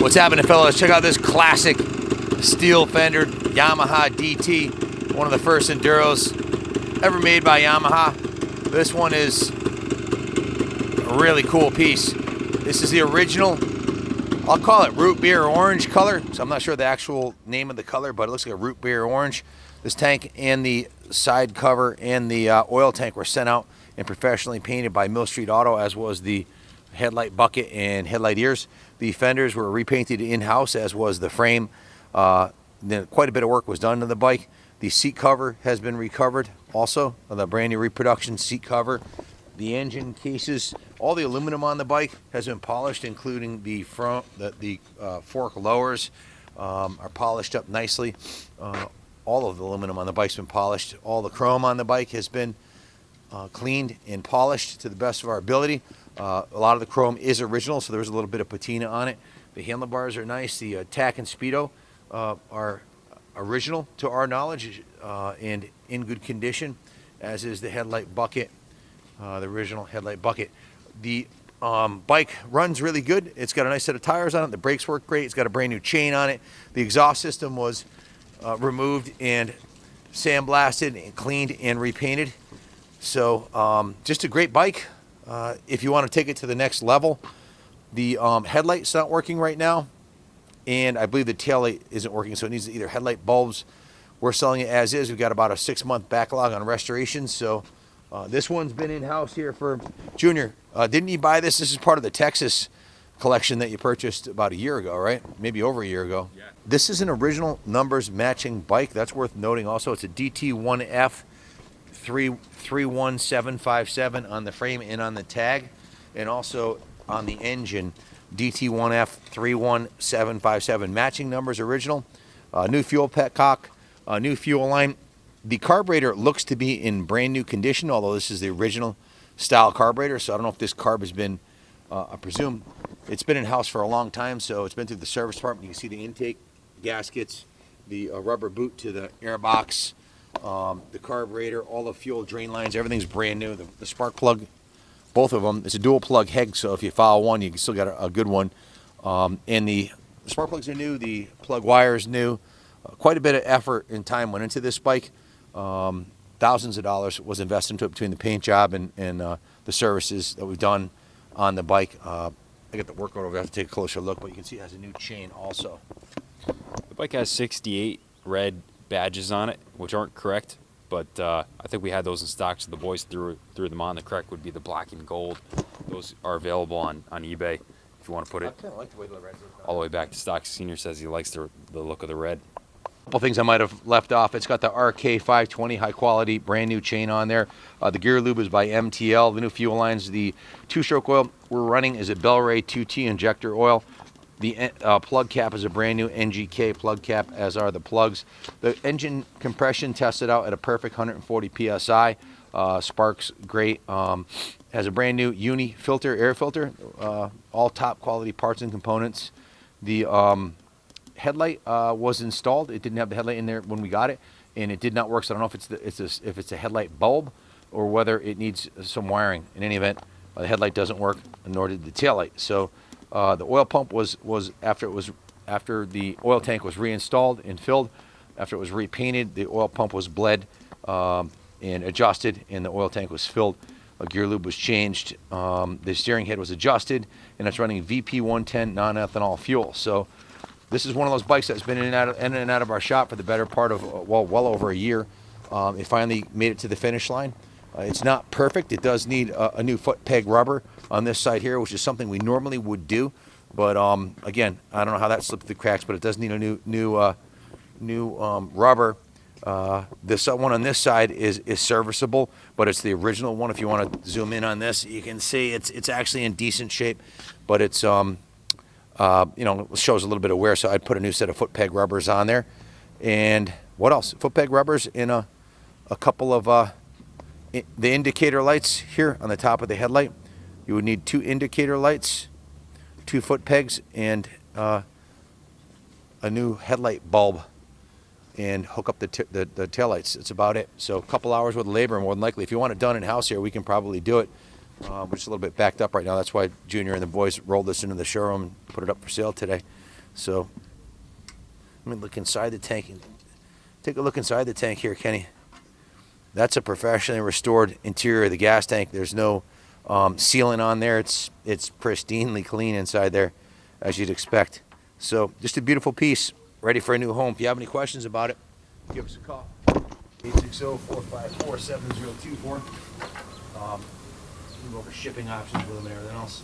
What's happening, fellas? Check out this classic steel fender Yamaha DT, one of the first Enduros ever made by Yamaha. This one is a really cool piece. This is the original, I'll call it root beer orange color. So I'm not sure the actual name of the color, but it looks like a root beer orange. This tank and the side cover and the oil tank were sent out and professionally painted by Mill Street Auto, as was the headlight bucket and headlight ears. The fenders were repainted in-house, as was the frame. Then quite a bit of work was done to the bike. The seat cover has been recovered also, the brand new reproduction seat cover. The engine cases, all the aluminum on the bike has been polished, including the front, the fork lowers are polished up nicely. All of the aluminum on the bike's been polished. All the chrome on the bike has been cleaned and polished to the best of our ability. A lot of the chrome is original, so there's a little bit of patina on it. The handlebars are nice. The tack and speedo are original to our knowledge and in good condition, as is the headlight bucket, the original headlight bucket. The bike runs really good. It's got a nice set of tires on it. The brakes work great. It's got a brand new chain on it. The exhaust system was removed and sandblasted and cleaned and repainted. So just a great bike. If you want to take it to the next level, the headlight's not working right now, and I believe the taillight isn't working, so it needs either headlight bulbs. We're selling it as is. We've got about a 6-month backlog on restoration, so this one's been in-house here for Junior. Didn't you buy this? This is part of the Texas collection that you purchased about a year ago, right? Maybe over a year ago. Yeah. This is an original numbers matching bike. That's worth noting also. It's a DT1F 31757 on the frame and on the tag, and also on the engine, DT1F 31757. Matching numbers, original. New fuel petcock, new fuel line. The carburetor looks to be in brand new condition, although this is the original style carburetor, so I don't know if this carb has been, I presume it's been in-house for a long time, so it's been through the service department. You can see the intake gaskets, the rubber boot to the air box, the carburetor, all the fuel drain lines, everything's brand new. The spark plug, both of them, it's a dual plug head, so if you follow one, you still got a good one. And the spark plugs are new, the plug wire is new. Quite a bit of effort and time went into this bike. Thousands of dollars was invested into it between the paint job and the services that we've done on the bike. I got the work order, we have to take a closer look, but you can see it has a new chain also. The bike has 68 red badges on it, which aren't correct, but I think we had those in stock, so the boys threw them on. The correct would be the black and gold. Those are available on eBay if you want to put it Like the way the red's all the way back to stock. Senior says he likes the look of the red. A couple things I might have left off. It's got the RK520 high quality brand new chain on there. The gear lube is by MTL. The new fuel lines, the two-stroke oil we're running is a Bel-Ray 2T injector oil. The plug cap is a brand new NGK plug cap, as are the plugs. The engine compression tested out at a perfect 140 PSI. Sparks great. Has a brand new uni filter, air filter. All top quality parts and components. The headlight was installed. It didn't have the headlight in there when we got it, and it did not work. So I don't know if it's a headlight bulb or whether it needs some wiring. In any event, the headlight doesn't work, nor did the taillight. So the oil pump was after the oil tank was reinstalled and filled. After it was repainted, the oil pump was bled and adjusted, and the oil tank was filled. A gear lube was changed. The steering head was adjusted, and it's running VP 110 non-ethanol fuel. So this is one of those bikes that's been in and out of our shop for the better part of well over a year. It finally made it to the finish line. It's not perfect. It does need a new foot peg rubber on this side here, which is something we normally would do. But again, I don't know how that slipped through the cracks, but it does need a new rubber. This one on this side is serviceable, but it's the original one. If you want to zoom in on this, you can see it's actually in decent shape, but it's it shows a little bit of wear. So I'd put a new set of foot peg rubbers on there. And what else? Foot peg rubbers in a couple of the indicator lights here on the top of the headlight. You would need 2 indicator lights, 2 foot pegs, and a new headlight bulb, and hook up the taillights. That's about it. So a couple hours with labor, more than likely. If you want it done in-house here, we can probably do it. We're just a little bit backed up right now. That's why Junior and the boys rolled this into the showroom and put it up for sale today. So let me look inside the tank. Take a look inside the tank here, Kenny. That's a professionally restored interior of the gas tank. There's no sealant on there. It's pristinely clean inside there, as you'd expect. So just a beautiful piece, ready for a new home. If you have any questions about it, give us a call. 860-454-7024. Move over shipping options with them and everything else.